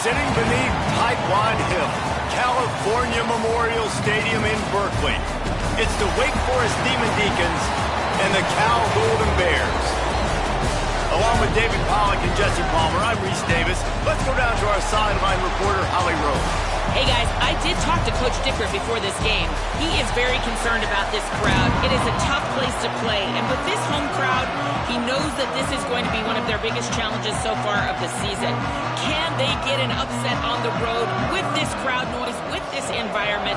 Sitting beneath Pipeline Hill, California Memorial Stadium in Berkeley, it's the Wake Forest Demon Deacons and the Cal Golden Bears. Along with David Pollack and Jesse Palmer, I'm Reese Davis. Let's go down to our sideline reporter, Holly Rose. Hey guys, I did talk to Coach Dicker before this game. He is very concerned about this crowd. It is a tough place to play, and with this home crowd, he knows that this is going to be one of their biggest challenges so far of the season. Can they get an upset on the road with this crowd noise, with this environment?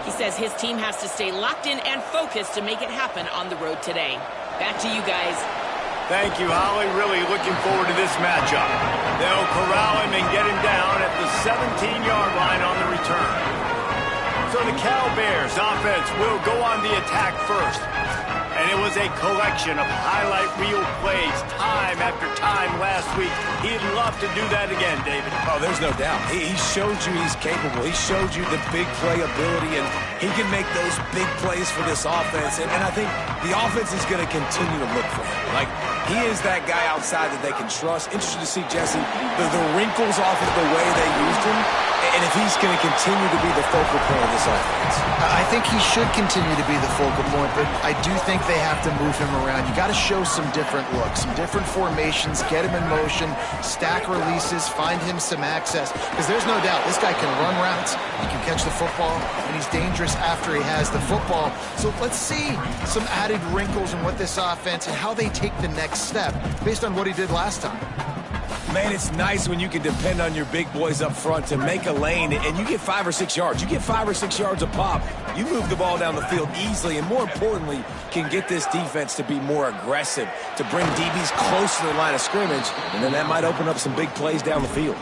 He says his team has to stay locked in and focused to make it happen on the road today. Back to you guys. Thank you, Holly. Really looking forward to this matchup. They'll corral him and get him down at the 17-yard line on the return. So the Cal Bears offense will go on the attack first. And it was a collection of highlight reel plays time after time last week. He'd love to do that again, David. Oh, there's no doubt. He showed you he's capable. He showed you the big play ability, and he can make those big plays for this offense. And I think the offense is going to continue to look for him. Like, he is that guy outside that they can trust. Interested to see, Jesse, the wrinkles off of the way they used him, and if he's going to continue to be the focal point of this offense. I think he should continue to be the focal point, but I do think they have to move him around. You got to show some different looks, some different formations, get him in motion, stack releases, find him some access, because there's no doubt this guy can run routes, he can catch the football, and he's dangerous after he has the football. So let's see some added wrinkles in what this offense and how they take the next step based on what he did last time. Man, it's nice when you can depend on your big boys up front to make a lane, and you get 5 or 6 yards. You get 5 or 6 yards a pop. You move the ball down the field easily, and more importantly, can get this defense to be more aggressive, to bring DBs close to the line of scrimmage, and then that might open up some big plays down the field.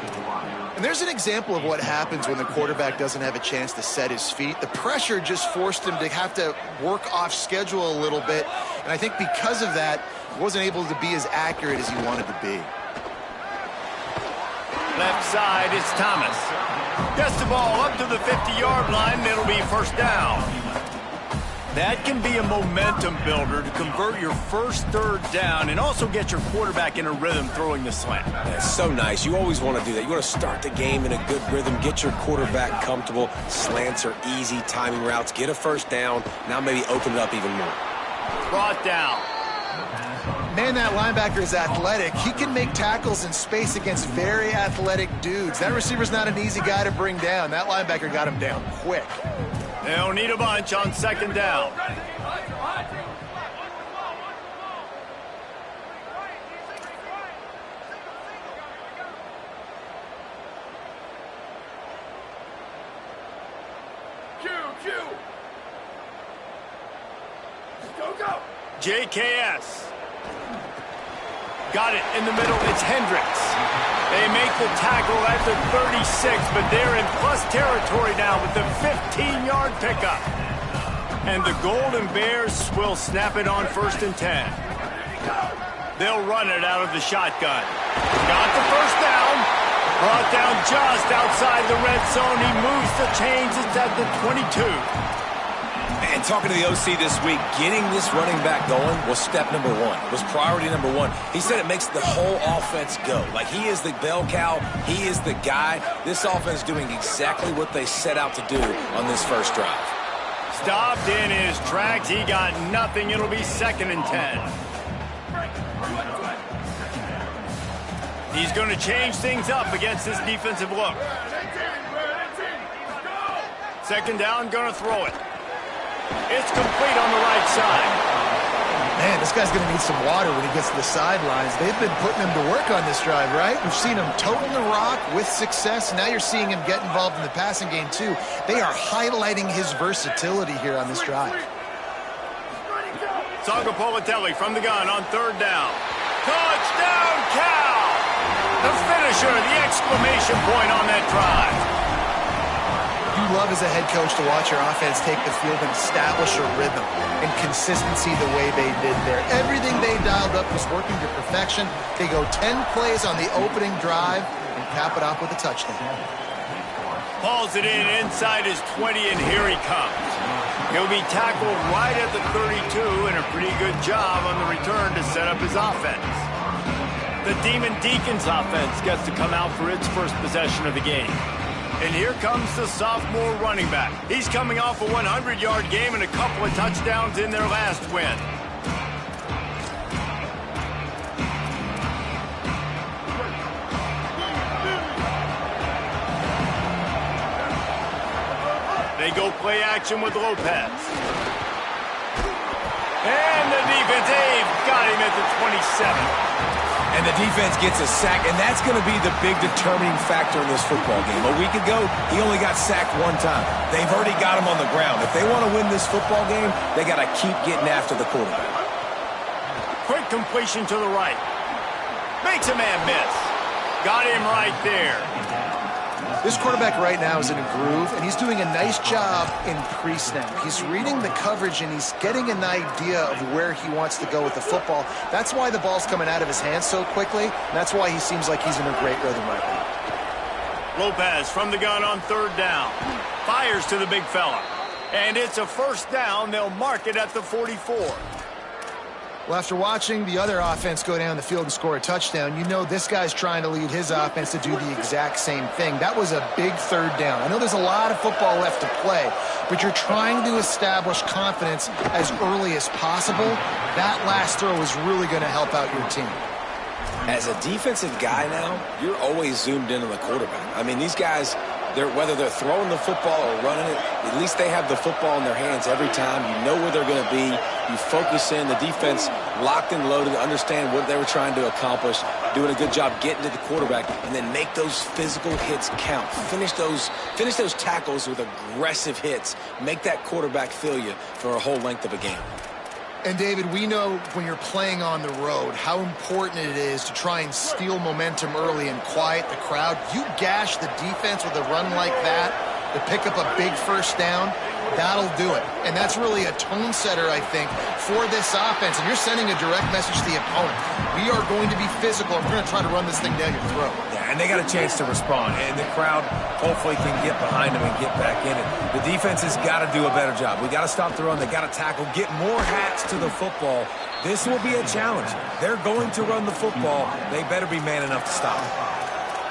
And there's an example of what happens when the quarterback doesn't have a chance to set his feet. The pressure just forced him to have to work off schedule a little bit, and I think because of that, he wasn't able to be as accurate as he wanted to be. Left side, it's Thomas. Gets the ball up to the 50-yard line. It'll be first down. That can be a momentum builder to convert your first third down and also get your quarterback in a rhythm throwing the slant. That's so nice. You always want to do that. You want to start the game in a good rhythm, get your quarterback comfortable. Slants are easy, timing routes, get a first down. Now maybe open it up even more. Brought down. Man, that linebacker is athletic. He can make tackles in space against very athletic dudes. That receiver's not an easy guy to bring down. That linebacker got him down quick. They'll need a bunch on second down. Go. JKS. Got it in the middle. It's Hendricks. They make the tackle at the 36, but they're in plus territory now with the 15-yard pickup. And the Golden Bears will snap it on 1st and 10. They'll run it out of the shotgun. Got the first down. Brought down just outside the red zone. He moves the chains. It's at the 22. And talking to the OC this week, getting this running back going was step number one, was priority number one. He said it makes the whole offense go. Like, he is the bell cow. He is the guy. This offense doing exactly what they set out to do on this first drive. Stopped in his tracks. He got nothing. It'll be 2nd and 10. He's going to change things up against this defensive look. 2nd down, going to throw it. It's complete on the right side. Man, this guy's going to need some water when he gets to the sidelines. They've been putting him to work on this drive, right? We've seen him toting the rock with success. Now you're seeing him get involved in the passing game, too. They are highlighting his versatility here on this drive. Politelli from the gun on 3rd down. Touchdown, Cal! The finisher, the exclamation point on that drive. You love as a head coach to watch your offense take the field and establish a rhythm and consistency the way they did there. Everything they dialed up was working to perfection. They go 10 plays on the opening drive and cap it off with a touchdown. Hauls it in inside his 20, and here he comes. He'll be tackled right at the 32, and a pretty good job on the return to set up his offense. The Demon Deacons offense gets to come out for its first possession of the game. And here comes the sophomore running back. He's coming off a 100-yard game and a couple of touchdowns in their last win. They go play action with Lopez. And the defense, they've got him at the 27. And the defense gets a sack, and that's going to be the big determining factor in this football game. A week ago, he only got sacked one time. They've already got him on the ground. If they want to win this football game, they got to keep getting after the quarterback. Quick completion to the right. Makes a man miss. Got him right there. This quarterback right now is in a groove, and he's doing a nice job in pre-snap. He's reading the coverage, and he's getting an idea of where he wants to go with the football. That's why the ball's coming out of his hands so quickly, and that's why he seems like he's in a great rhythm right now. Lopez from the gun on third down. Fires to the big fella. And it's a first down. They'll mark it at the 44. Well, after watching the other offense go down the field and score a touchdown, you know this guy's trying to lead his offense to do the exact same thing. That was a big third down. I know there's a lot of football left to play, but you're trying to establish confidence as early as possible. That last throw is really going to help out your team. As a defensive guy now, you're always zoomed in on the quarterback. I mean, these guys, whether they're throwing the football or running it, at least they have the football in their hands every time. You know where they're going to be. You focus in. The defense locked and loaded, understand what they were trying to accomplish, doing a good job getting to the quarterback, and then make those physical hits count. Finish those tackles with aggressive hits. Make that quarterback feel you for a whole length of a game. And, David, we know when you're playing on the road how important it is to try and steal momentum early and quiet the crowd. You gash the defense with a run like that to pick up a big first down, that'll do it. And that's really a tone setter, I think, for this offense. And you're sending a direct message to the opponent. We are going to be physical, and we're going to try to run this thing down your throat. Yeah, and they got a chance to respond, and the crowd hopefully can get behind them and get back in it. The defense has got to do a better job. We got to stop the run. They got to tackle, get more hats to the football. This will be a challenge. They're going to run the football. They better be man enough to stop it.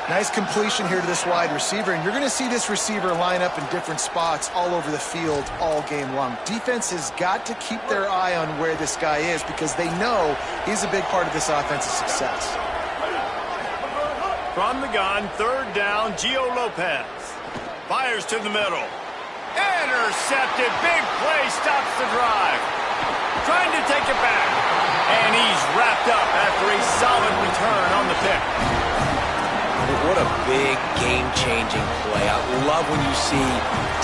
Nice completion here to this wide receiver, and you're going to see this receiver line up in different spots all over the field all game long. Defense has got to keep their eye on where this guy is because they know he's a big part of this offensive success. From the gun, third down, Gio Lopez. Fires to the middle. Intercepted. Big play stops the drive. Trying to take it back. And he's wrapped up after a solid return on the pick. What a big game-changing play. I love when you see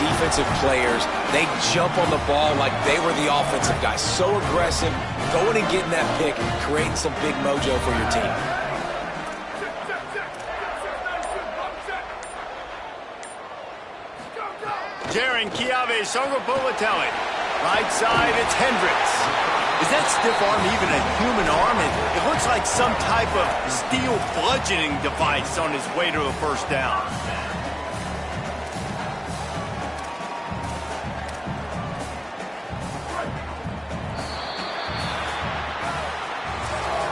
defensive players, they jump on the ball like they were the offensive guys. So aggressive, going and getting that pick, creating some big mojo for your team. Jaron Chiave Songopolitelli. Right side, it's Hendricks. Is that stiff arm even a human arm? It looks like some type of steel bludgeoning device on his way to a first down.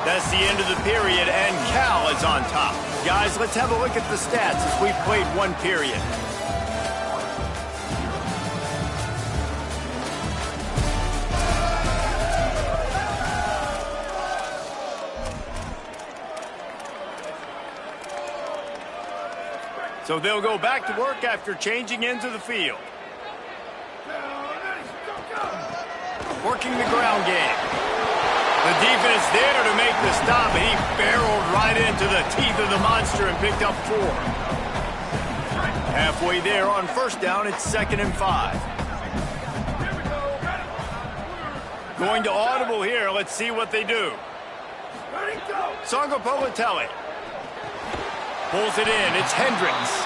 That's the end of the period, and Cal is on top. Guys, let's have a look at the stats as we played one period. So they'll go back to work after changing into the field. Working the ground game. The defense there to make the stop, and he barreled right into the teeth of the monster and picked up 4. Halfway there on first down, it's 2nd and 5. Going to audible here. Let's see what they do. Songopolitelli. Pulls it in. It's Hendricks.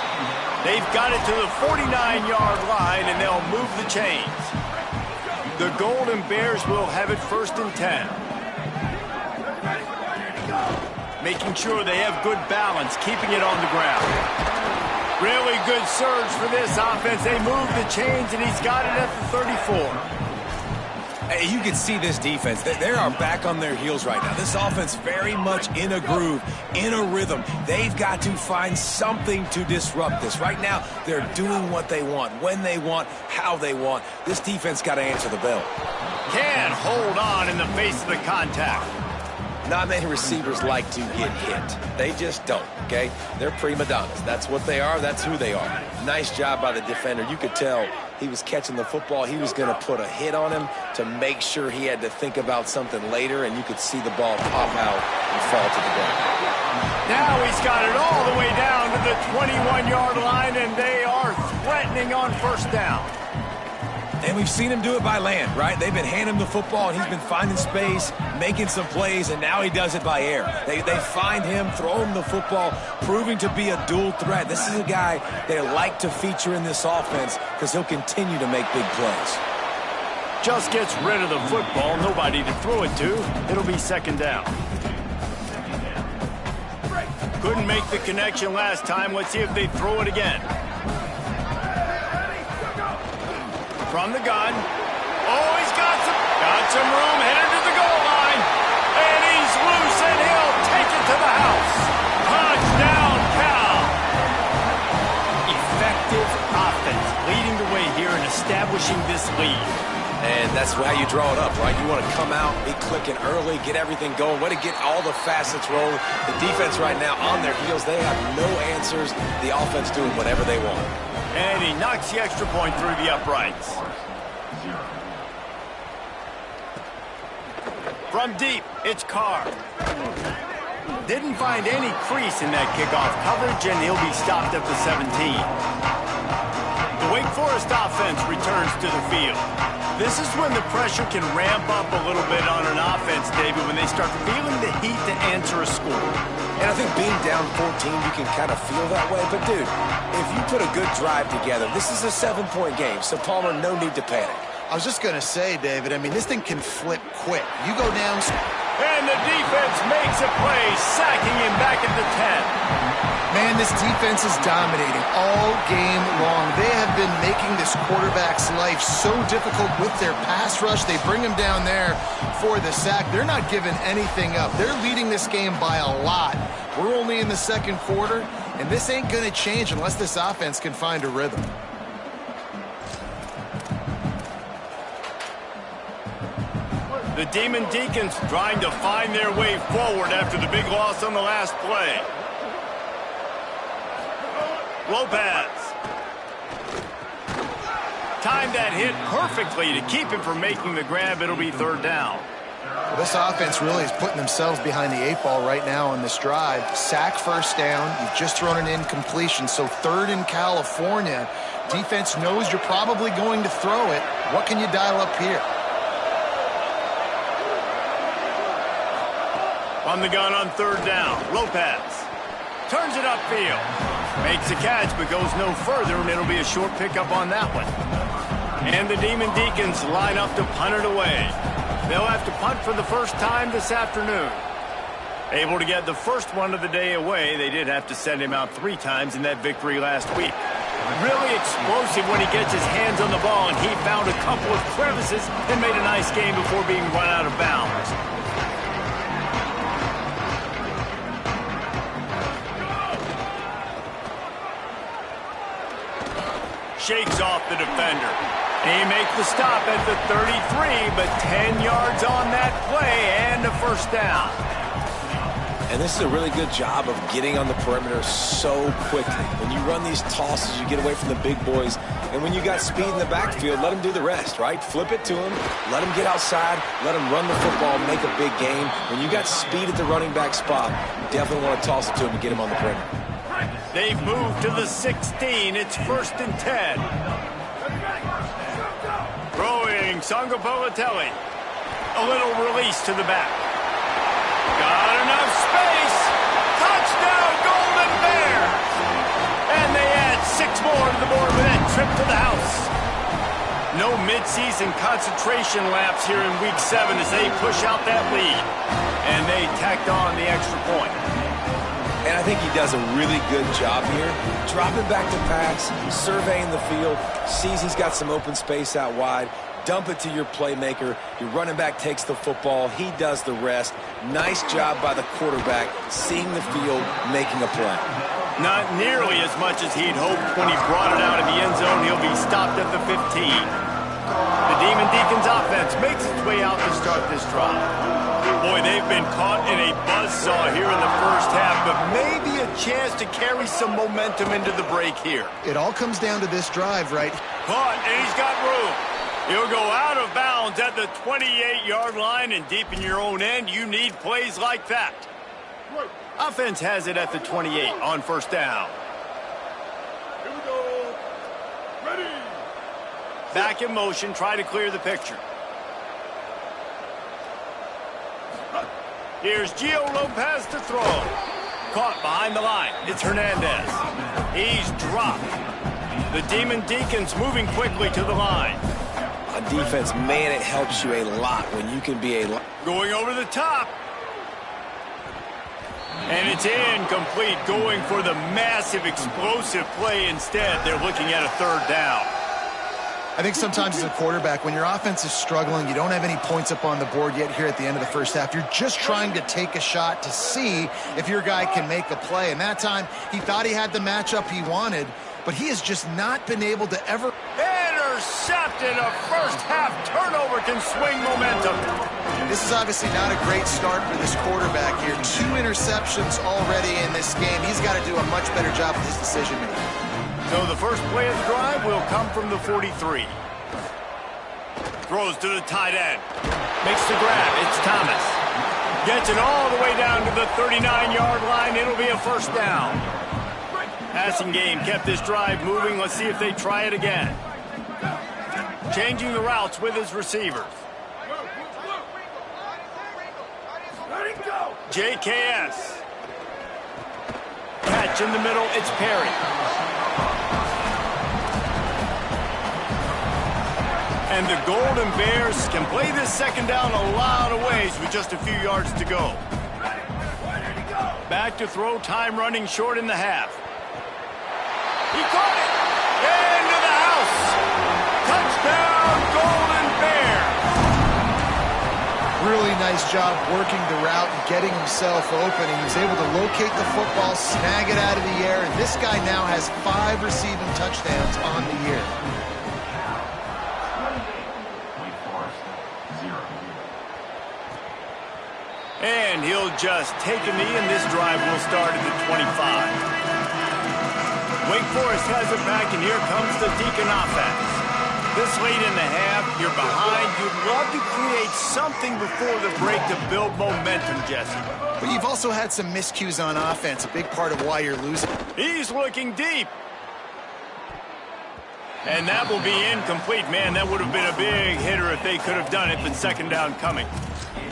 They've got it to the 49-yard line, and they'll move the chains. The Golden Bears will have it 1st and 10. Making sure they have good balance, keeping it on the ground. Really good surge for this offense. They move the chains, and he's got it at the 34. Hey, you can see this defense. They are back on their heels right now. This offense very much in a groove, in a rhythm. They've got to find something to disrupt this. Right now, they're doing what they want, when they want, how they want. This defense got to answer the bell. Can't hold on in the face of the contact. Not many receivers like to get hit. They just don't, okay? They're prima donnas. That's what they are. That's who they are. Nice job by the defender. You could tell he was catching the football. He was going to put a hit on him to make sure he had to think about something later, and you could see the ball pop out and fall to the ground. Now he's got it all the way down to the 21-yard line, and they are threatening on first down. And we've seen him do it by land, right? They've been handing him the football, and he's been finding space, making some plays, and now he does it by air. They find him, throw him the football, proving to be a dual threat. This is a guy they like to feature in this offense because he'll continue to make big plays. Just gets rid of the football, nobody to throw it to. It'll be second down. Couldn't make the connection last time. Let's see if they throw it again. From the gun. Oh, he's got some room, headed to the goal line. And he's loose, and he'll take it to the house. Touchdown, Cal. Effective offense, leading the way here and establishing this lead. And that's how you draw it up, right? You want to come out, be clicking early, get everything going, way to get all the facets rolling. The defense right now on their heels, they have no answers. The offense doing whatever they want. And he knocks the extra point through the uprights. From deep, it's Carr. Didn't find any crease in that kickoff coverage, and he'll be stopped at the 17. The Wake Forest offense returns to the field. This is when the pressure can ramp up a little bit on an offense, David, when they start feeling the heat to answer a score. And I think being down 14, you can kind of feel that way. But, dude, if you put a good drive together, this is a 7-point game, so, Palmer, no need to panic. I was just going to say, David, I mean, this thing can flip quick. You go down. And the defense makes a play, sacking him back at the 10. Man, this defense is dominating all game long. They have been making this quarterback's life so difficult with their pass rush. They bring him down there for the sack. They're not giving anything up. They're leading this game by a lot. We're only in the second quarter, and this ain't going to change unless this offense can find a rhythm. The Demon Deacons trying to find their way forward after the big loss on the last play. Lopez. Timed that hit perfectly to keep him from making the grab. It'll be third down. Well, this offense really is putting themselves behind the 8 ball right now on this drive. Sack first down. You've just thrown an incompletion, so third in California. Defense knows you're probably going to throw it. What can you dial up here? On the gun on third down, Lopez turns it upfield, makes a catch but goes no further, and it'll be a short pickup on that one. And the Demon Deacons line up to punt it away. They'll have to punt for the first time this afternoon. Able to get the first one of the day away. They did have to send him out 3 times in that victory last week. Really explosive when he gets his hands on the ball, and he found a couple of crevices and made a nice game before being run out of bounds. Shakes off the defender. He makes the stop at the 33, but 10 yards on that play and a first down. And this is a really good job of getting on the perimeter so quickly. When you run these tosses, you get away from the big boys. And when you got speed in the backfield, let them do the rest, right? Flip it to them, let them get outside, let them run the football, make a big game. When you got speed at the running back spot, you definitely want to toss it to him and get him on the perimeter. They've moved to the 16. It's 1st and 10. Throwing Sangopolitelli. A little release to the back. Got enough space. Touchdown, Golden Bears. And they add 6 more to the board with that trip to the house. No midseason concentration laps here in Week 7 as they push out that lead. And they tacked on the extra point. And I think he does a really good job here. Dropping back to pass, surveying the field, sees he's got some open space out wide, dump it to your playmaker. Your running back takes the football. He does the rest. Nice job by the quarterback, seeing the field, making a play. Not nearly as much as he'd hoped when he brought it out of the end zone. He'll be stopped at the 15. The Demon Deacons offense makes its way out to start this drive. Boy, they've been caught in a buzzsaw here in the first half, but maybe a chance to carry some momentum into the break here. It all comes down to this drive, right? Caught, and he's got room. He'll go out of bounds at the 28-yard line, and deep in your own end, you need plays like that. Offense has it at the 28 on first down. Here we go. Ready. Back in motion, try to clear the picture. Here's Gio Lopez to throw. Caught behind the line. It's Hernandez. He's dropped. The Demon Deacons moving quickly to the line. On defense, man, it helps you a lot when you can be a... Going over the top. And it's incomplete, going for the massive, explosive play instead. They're looking at a third down. I think sometimes as a quarterback, when your offense is struggling, you don't have any points up on the board yet here at the end of the first half. You're just trying to take a shot to see if your guy can make a play. And that time, he thought he had the matchup he wanted, but he has just not been able to ever... Intercepted. A first-half turnover can swing momentum. This is obviously not a great start for this quarterback here. 2 interceptions already in this game. He's got to do a much better job with his decision-making. So the first play of the drive will come from the 43. Throws to the tight end. Makes the grab. It's Thomas. Gets it all the way down to the 39-yard line. It'll be a first down. Passing game kept this drive moving. Let's see if they try it again. Changing the routes with his receivers. JKS. Catch in the middle. It's Perry. And the Golden Bears can play this second down a lot of ways with just a few yards to go. Back to throw, time running short in the half. He caught it! Into the house! Touchdown, Golden Bears! Really nice job working the route and getting himself open. He was able to locate the football, snag it out of the air, and this guy now has 5 receiving touchdowns on the year. And he'll just take a knee, and this drive will start at the 25. Wake Forest has it back, and here comes the Deacon offense. This late in the half, you're behind. You'd love to create something before the break to build momentum, Jesse. But you've also had some miscues on offense, a big part of why you're losing. He's looking deep. And that will be incomplete. Man, that would have been a big hitter if they could have done it, but second down coming.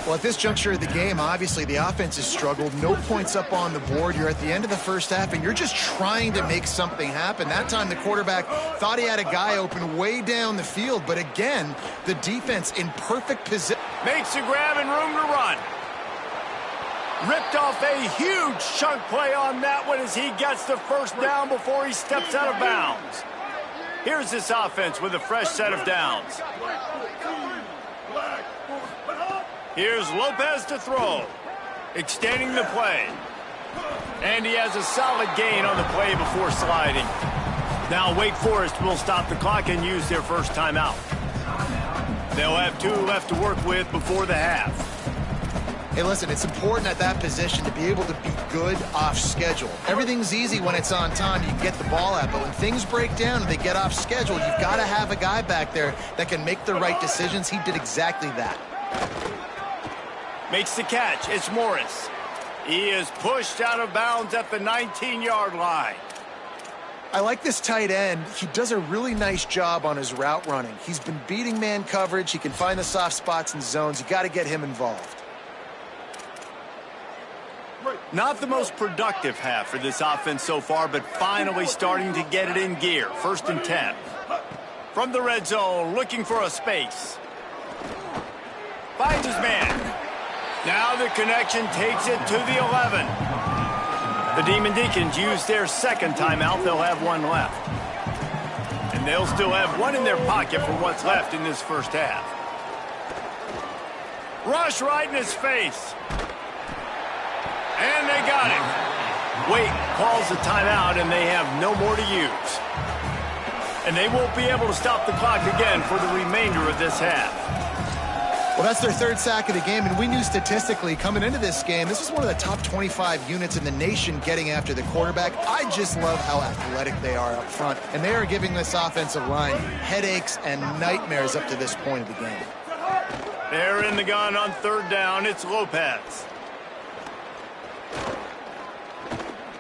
Well, at this juncture of the game, obviously the offense has struggled. No points up on the board. You're at the end of the first half, and you're just trying to make something happen. That time, the quarterback thought he had a guy open way down the field. But again, the defense in perfect position. Makes a grab and room to run. Ripped off a huge chunk play on that one as he gets the first down before he steps out of bounds. Here's this offense with a fresh set of downs. Here's Lopez to throw. Extending the play. And he has a solid gain on the play before sliding. Now Wake Forest will stop the clock and use their first timeout. They'll have 2 left to work with before the half. Hey, listen, it's important at that position to be able to be good off schedule. Everything's easy when it's on time. You get the ball out. But when things break down and they get off schedule, you've got to have a guy back there that can make the right decisions. He did exactly that. Makes the catch. It's Morris. He is pushed out of bounds at the 19-yard line. I like this tight end. He does a really nice job on his route running. He's been beating man coverage. He can find the soft spots and zones. You got to get him involved. Not the most productive half for this offense so far, but finally starting to get it in gear. 1st and 10. From the red zone, looking for a space. Finds his man. Now the connection takes it to the 11. The Demon Deacons use their second timeout. They'll have 1 left. And and they'll still have one in their pocket for what's left in this first half. Rush right in his face. And they got it. Wait calls the timeout, and they have no more to use. And they won't be able to stop the clock again for the remainder of this half. Well, that's their third sack of the game, and we knew statistically coming into this game, this was one of the top 25 units in the nation getting after the quarterback. I just love how athletic they are up front, and they are giving this offensive line headaches and nightmares up to this point of the game. They're in the gun on third down. It's Lopez.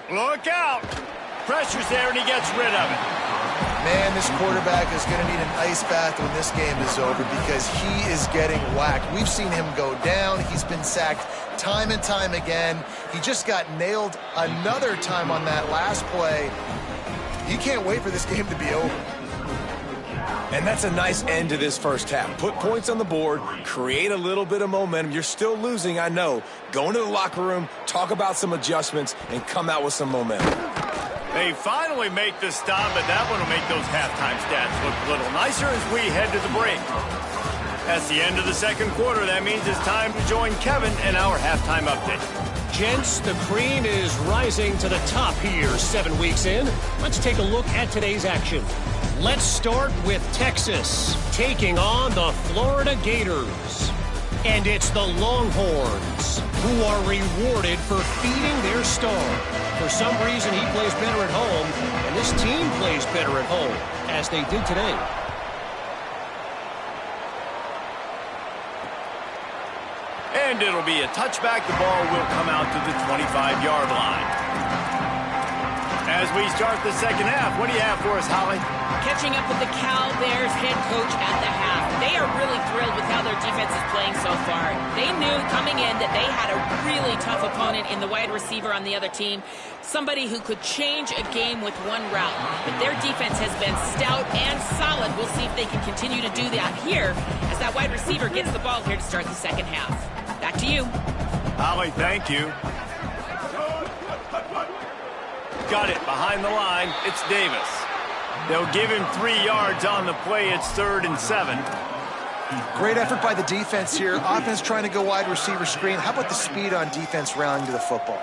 Look out! Pressure's there, and he gets rid of it. Man, this quarterback is going to need an ice bath when this game is over because he is getting whacked. We've seen him go down. He's been sacked time and time again. He just got nailed another time on that last play. You can't wait for this game to be over. And that's a nice end to this first half. Put points on the board, create a little bit of momentum. You're still losing, I know. Go into the locker room, talk about some adjustments, and come out with some momentum. They finally make the stop, but that one will make those halftime stats look a little nicer as we head to the break. That's the end of the second quarter. That means it's time to join Kevin in our halftime update. Gents, the cream is rising to the top here 7 weeks in. Let's take a look at today's action. Let's start with Texas taking on the Florida Gators. And it's the Longhorns who are rewarded for feeding their star. For some reason, he plays better at home, and this team plays better at home, as they did today. And it'll be a touchback. The ball will come out to the 25-yard line. As we start the second half, what do you have for us, Holly? Catching up with the Cal Bears head coach at the half. They are really thrilled with how their defense is playing so far. They knew coming in that they had a really tough opponent in the wide receiver on the other team, somebody who could change a game with one route. But their defense has been stout and solid. We'll see if they can continue to do that here as that wide receiver gets the ball here to start the second half. Back to you. Holly, thank you. Got it behind the line. It's Davis. They'll give him 3 yards on the play. It's 3rd and 7. Great effort by the defense here. Offense trying to go wide receiver screen. How about the speed on defense rounding to the football?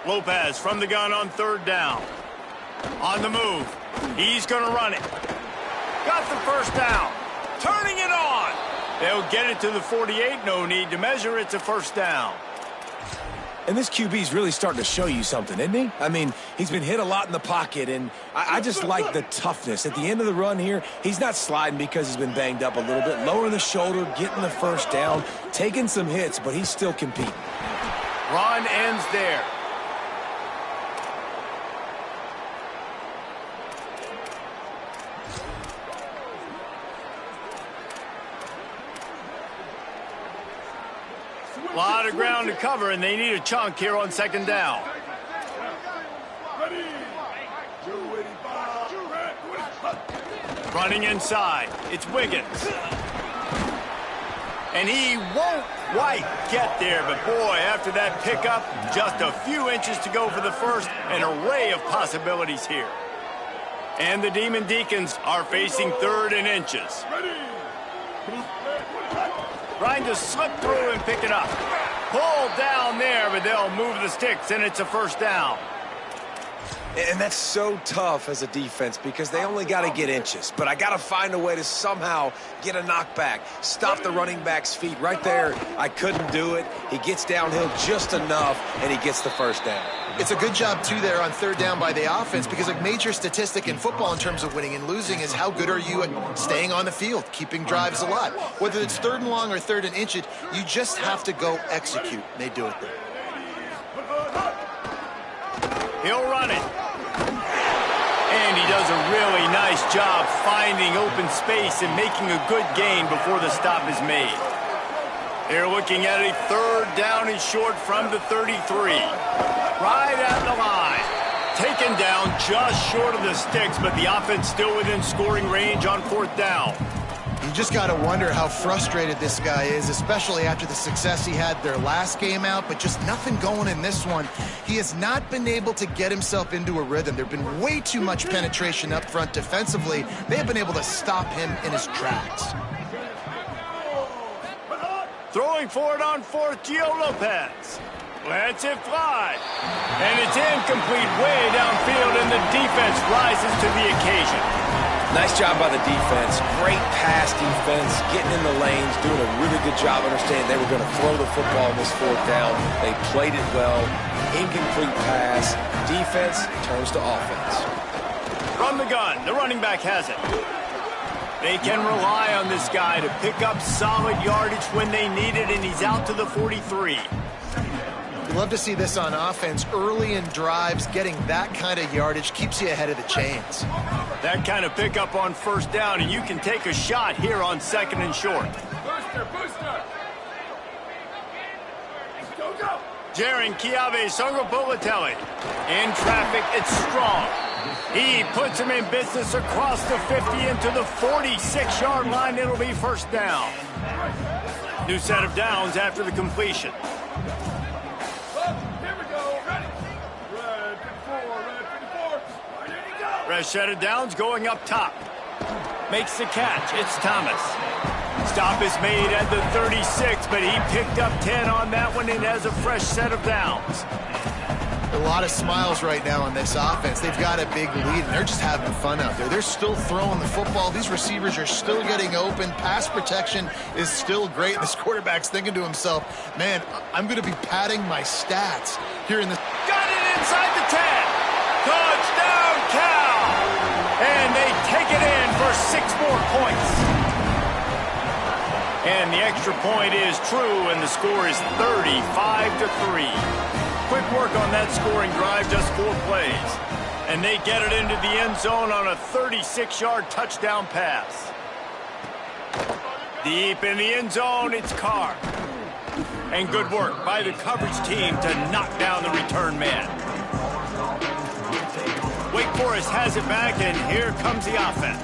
Lopez from the gun on 3rd down. On the move. He's going to run it. Got the first down. Turning it on. They'll get it to the 48. No need to measure. It's a first down. And this QB's really starting to show you something, isn't he? I mean, he's been hit a lot in the pocket, and I just like the toughness. At the end of the run here, he's not sliding because he's been banged up a little bit. Lowering the shoulder, getting the first down, taking some hits, but he's still competing. Run ends there. A lot of ground to cover, and they need a chunk here on 2nd down. Running inside, it's Wiggins. And he won't quite get there, but boy, after that pickup, just a few inches to go for the first, an array of possibilities here. And the Demon Deacons are facing 3rd and inches. Trying to slip through and pick it up. Pulled down there, but they'll move the sticks, and it's a first down. And that's so tough as a defense because they only got to get inches. But I got to find a way to somehow get a knockback, stop the running back's feet. Right there, I couldn't do it. He gets downhill just enough, and he gets the first down. It's a good job, too, there on 3rd down by the offense because a major statistic in football in terms of winning and losing is how good are you at staying on the field, keeping drives alive. Whether it's 3rd and long or 3rd and inches, you just have to go execute. And they do it there. He'll run it. And he does a really nice job finding open space and making a good gain before the stop is made. They're looking at a 3rd down and short from the 33. Right at the line. Taken down just short of the sticks, but the offense still within scoring range on 4th down. You just got to wonder how frustrated this guy is, especially after the success he had their last game out, but just nothing going in this one. He has not been able to get himself into a rhythm. There have been way too much penetration up front defensively. They have been able to stop him in his tracks. Throwing for it on fourth, Gio Lopez. Lets it fly. And it's incomplete way downfield, and the defense rises to the occasion. Nice job by the defense. Great pass defense, getting in the lanes, doing a really good job understanding they were going to throw the football on this fourth down. They played it well. Incomplete pass. Defense turns to offense. From the gun, the running back has it. They can rely on this guy to pick up solid yardage when they need it, and he's out to the 43. You love to see this on offense. Early in drives, getting that kind of yardage keeps you ahead of the chains. That kind of pickup on first down, and you can take a shot here on second and short. Booster, booster. Go, go. Jaron Chiave Songopolatelli. In traffic, it's strong. He puts him in business across the 50 into the 46-yard line. It'll be first down. New set of downs after the completion. Fresh set of downs going up top. Makes the catch. It's Thomas. Stop is made at the 36, but he picked up 10 on that one and has a fresh set of downs. A lot of smiles right now on this offense. They've got a big lead, and they're just having fun out there. They're still throwing the football. These receivers are still getting open. Pass protection is still great. This quarterback's thinking to himself, man, I'm going to be padding my stats here in the... Got it inside the 10. Touchdown, Cal! And they take it in for 6 more points. And the extra point is true, and the score is 35-3. Quick work on that scoring drive, just 4 plays. And they get it into the end zone on a 36-yard touchdown pass. Deep in the end zone, it's Carr. And good work by the coverage team to knock down the return man. Wake Forest has it back, and here comes the offense.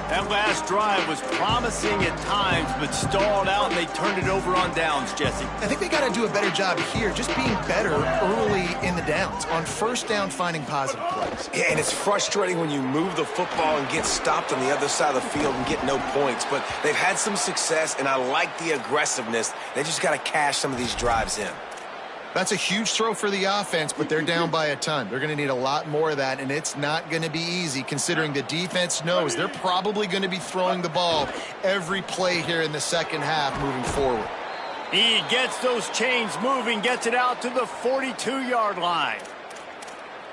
That last drive was promising at times, but stalled out, and they turned it over on downs, Jesse. I think they got to do a better job here, just being better early in the downs. On first down, finding positive plays. Yeah, and it's frustrating when you move the football and get stopped on the other side of the field and get no points. But they've had some success, and I like the aggressiveness. They just got to cash some of these drives in. That's a huge throw for the offense, but they're down by a ton. They're going to need a lot more of that, and it's not going to be easy considering the defense knows they're probably going to be throwing the ball every play here in the second half moving forward. He gets those chains moving, gets it out to the 42-yard line.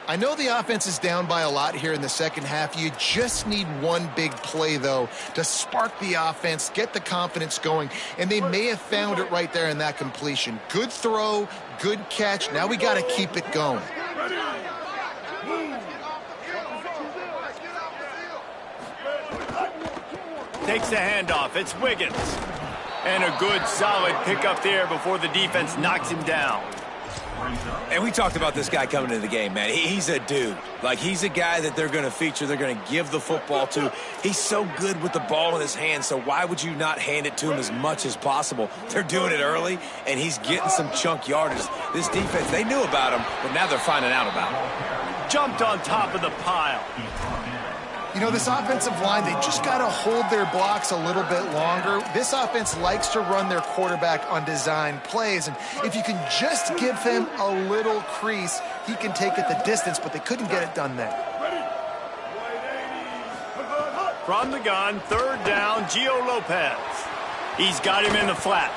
I know the offense is down by a lot here in the second half. You just need one big play, though, to spark the offense, get the confidence going, and they may have found it right there in that completion. Good throw, good catch. Now we got to keep it going. Takes the handoff. It's Wiggins. And a good, solid pickup there before the defense knocks him down. And we talked about this guy coming into the game, man. He's a dude. Like, he's a guy that they're going to feature, they're going to give the football to. He's so good with the ball in his hands, so why would you not hand it to him as much as possible? They're doing it early, and he's getting some chunk yardage. This defense, they knew about him, but now they're finding out about him. Jumped on top of the pile. You know, this offensive line, they just got to hold their blocks a little bit longer. This offense likes to run their quarterback on design plays, and if you can just give him a little crease, he can take it the distance, but they couldn't get it done there. From the gun, third down, Gio Lopez. He's got him in the flat.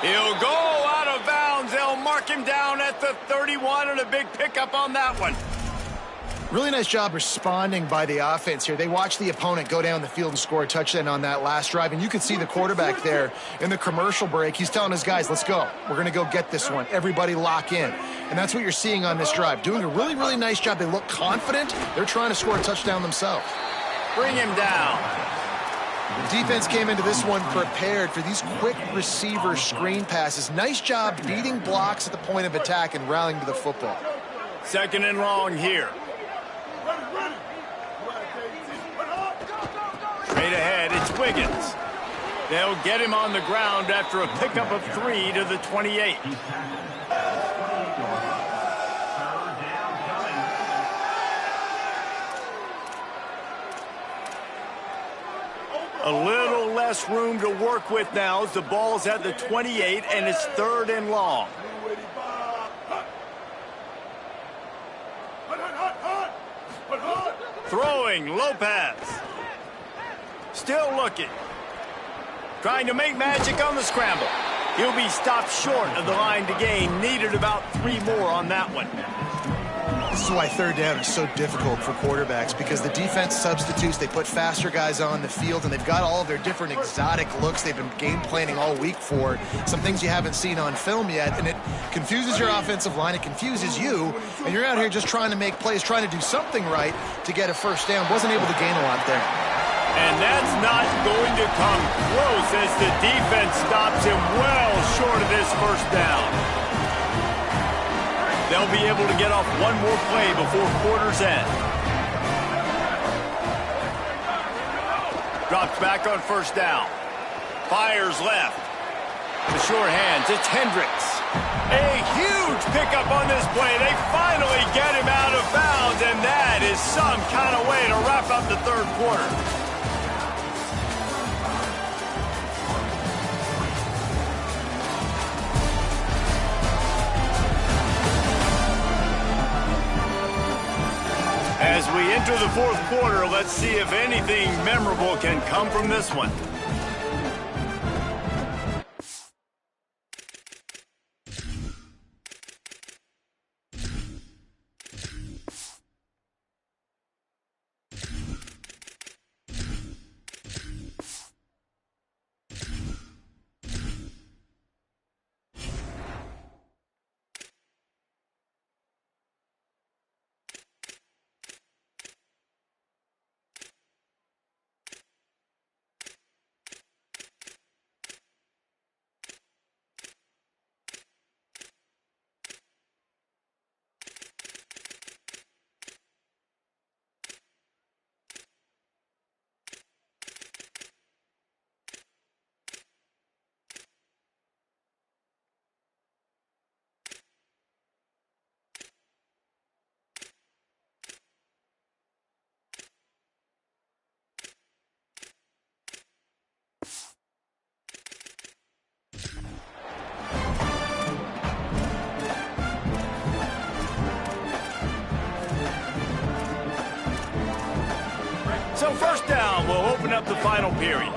He'll go out of bounds. They'll mark him down at the 31, and a big pickup on that one. Really nice job responding by the offense here. They watched the opponent go down the field and score a touchdown on that last drive, and you could see the quarterback there in the commercial break. He's telling his guys, let's go. We're going to go get this one. Everybody lock in. And that's what you're seeing on this drive. Doing a really, really nice job. They look confident. They're trying to score a touchdown themselves. Bring him down. The defense came into this one prepared for these quick receiver screen passes. Nice job beating blocks at the point of attack and rallying to the football. Second and long here. Straight ahead, it's It's Wiggins. They'll get him on the ground after a pickup of 3 to the 28. A little less room to work with now as the ball's at the 28 and it's 3rd and long. Throwing, Lopez. Still looking. Trying to make magic on the scramble. He'll be stopped short of the line to gain. Needed about 3 more on that one. This is why 3rd down is so difficult for quarterbacks, because the defense substitutes, they put faster guys on the field, and they've got all of their different exotic looks they've been game planning all week for, some things you haven't seen on film yet, and it confuses your offensive line, it confuses you, and you're out here just trying to make plays, trying to do something right to get a 1st down. Wasn't able to gain a lot there. And that's not going to come close as the defense stops him well short of this 1st down. They'll be able to get off one more play before quarter's end. Drops back on 1st down. Fires left. The short hands, it's Hendricks. A huge pickup on this play. They finally get him out of bounds, and that is some kind of way to wrap up the 3rd quarter. As we enter the 4th quarter, let's see if anything memorable can come from this one. So 1st down will open up the final period.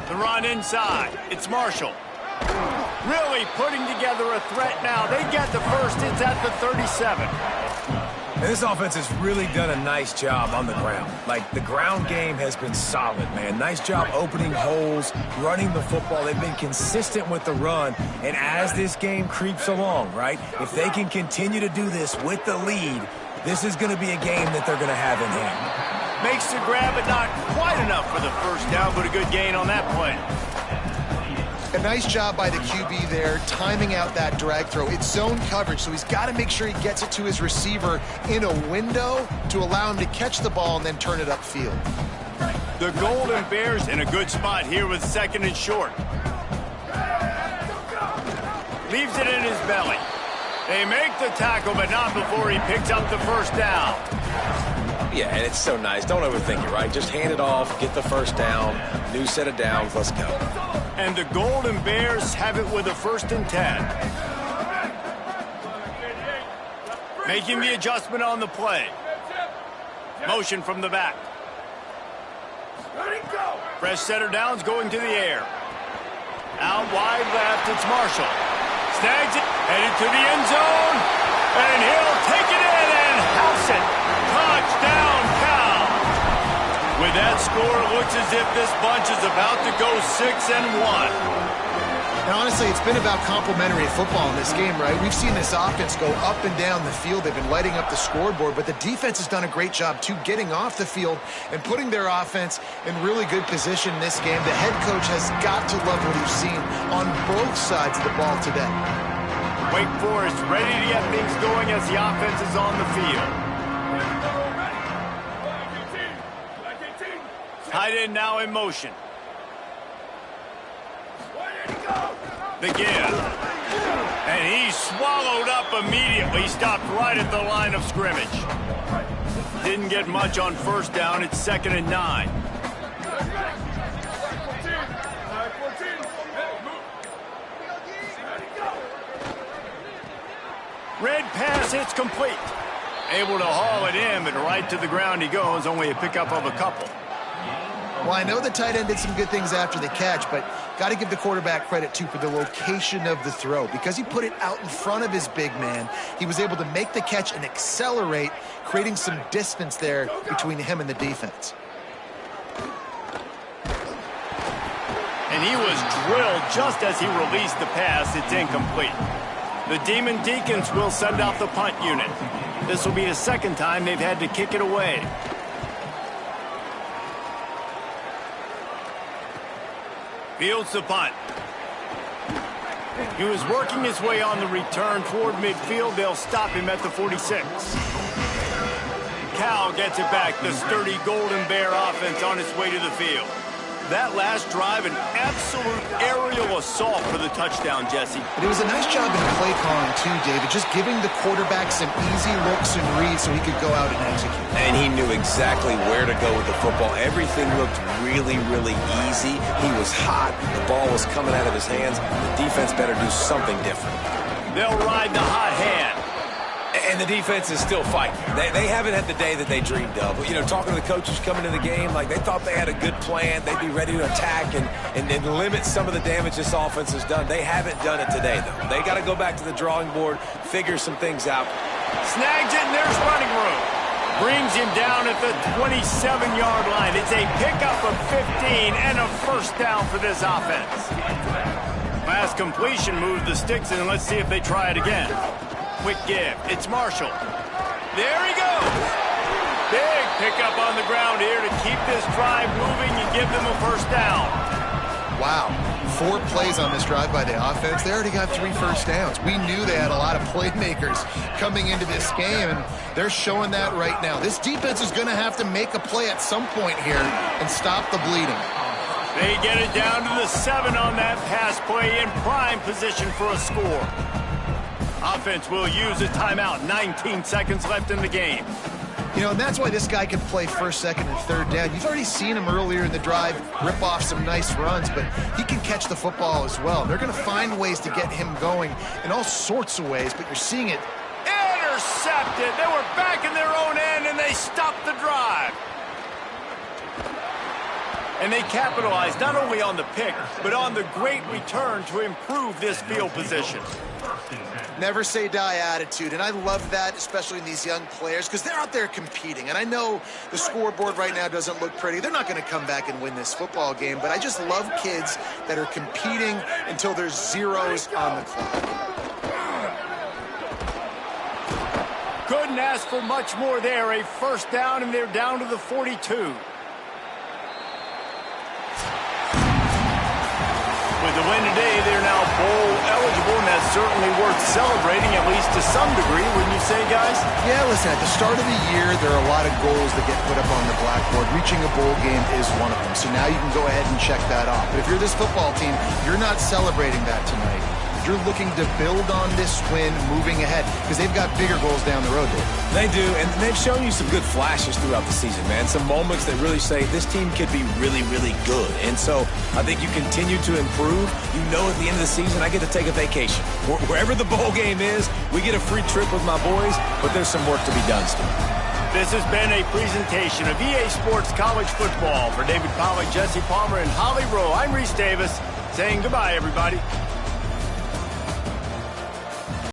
The run inside. It's Marshall. Really putting together a threat now. They get the 1st. It's at the 37. And this offense has really done a nice job on the ground. Like, the ground game has been solid, man. Nice job opening holes, running the football. They've been consistent with the run. And as this game creeps along, right, if they can continue to do this with the lead, this is going to be a game that they're going to have in hand. Makes the grab, but not quite enough for the 1st down, but a good gain on that play. A nice job by the QB there, timing out that drag throw. It's zone coverage, so he's got to make sure he gets it to his receiver in a window to allow him to catch the ball and then turn it upfield. The Golden Bears in a good spot here with 2nd and short. Leaves it in his belly. They make the tackle, but not before he picks up the 1st down. Yeah, and it's so nice. Don't overthink it, right? Just hand it off, get the 1st down, new set of downs, let's go. And the Golden Bears have it with a 1st and 10. Making the adjustment on the play. Motion from the back. Fresh set of downs going to the air. Out wide left, it's Marshall. Snags it, headed to the end zone, and he'll take it in and house it. Touchdown, Cal. With that score, it looks as if this bunch is about to go 6-1. And honestly, it's been about complementary football in this game, right? We've seen this offense go up and down the field. They've been lighting up the scoreboard, but the defense has done a great job, too, getting off the field and putting their offense in really good position in this game. The head coach has got to love what he's seen on both sides of the ball today. Wake Forest ready to get things going as the offense is on the field. Tight end now in motion. The give. And he's swallowed up immediately. Stopped right at the line of scrimmage. Didn't get much on first down. It's 2nd and 9. Red pass, it's complete. Able to haul it in, but right to the ground he goes. Only a pickup of a couple. Well, I know the tight end did some good things after the catch, but got to give the quarterback credit, too, for the location of the throw. Because he put it out in front of his big man, he was able to make the catch and accelerate, creating some distance there between him and the defense. And he was drilled just as he released the pass. It's incomplete. The Demon Deacons will send out the punt unit. This will be the second time they've had to kick it away. Fields the punt. He was working his way on the return toward midfield. They'll stop him at the 46. Cal gets it back. The sturdy Golden Bear offense on its way to the field. That last drive, an absolute aerial assault for the touchdown, Jesse. But it was a nice job in play calling, too, David, just giving the quarterback some easy looks and reads so he could go out and execute. And he knew exactly where to go with the football. Everything looked really, really easy. He was hot. The ball was coming out of his hands. The defense better do something different. They'll ride the hot hand. And the defense is still fighting. They haven't had the day that they dreamed of. You know, talking to the coaches coming to the game, like they thought they had a good plan. They'd be ready to attack and limit some of the damage this offense has done. They haven't done it today, though. They got to go back to the drawing board, figure some things out. Snags it, and there's running room. Brings him down at the 27-yard line. It's a pickup of 15 and a first down for this offense. Last completion moved the sticks, and let's see if they try it again. Quick give. It's Marshall. There he goes. Big pickup on the ground here to keep this drive moving and give them a first down. Wow. 4 plays on this drive by the offense. They already got 3 first downs. We knew they had a lot of playmakers coming into this game, and they're showing that right now. This defense is going to have to make a play at some point here and stop the bleeding. They get it down to the 7 on that pass play in prime position for a score. Offense will use a timeout. 19 seconds left in the game. You know, and that's why this guy can play first, second, and third down. You've already seen him earlier in the drive rip off some nice runs, but he can catch the football as well. They're going to find ways to get him going in all sorts of ways, but you're seeing it. Intercepted. They were back in their own end, and they stopped the drive. And they capitalized not only on the pick, but on the great return to improve this field position. Never say die attitude, and I love that, especially in these young players, because they're out there competing. And I know the scoreboard right now doesn't look pretty. They're not going to come back and win this football game, but I just love kids that are competing until there's zeros on the clock. Couldn't ask for much more there. A first down, and they're down to the 42. With the win today, they're now bowl eligible, and that's certainly worth celebrating, at least to some degree, wouldn't you say, guys? Yeah, listen, at the start of the year, there are a lot of goals that get put up on the blackboard. Reaching a bowl game is one of them, so now you can go ahead and check that off. But if you're this football team, you're not celebrating that tonight. You're looking to build on this win moving ahead because they've got bigger goals down the road, Dave. They do, and they've shown you some good flashes throughout the season, man. Some moments that really say this team could be really, really good. And so I think you continue to improve. You know at the end of the season, I get to take a vacation. Wherever the bowl game is, we get a free trip with my boys, but there's some work to be done still. This has been a presentation of EA Sports College Football. For David Pollack, Jesse Palmer, and Holly Rowe, I'm Reese Davis saying goodbye, everybody.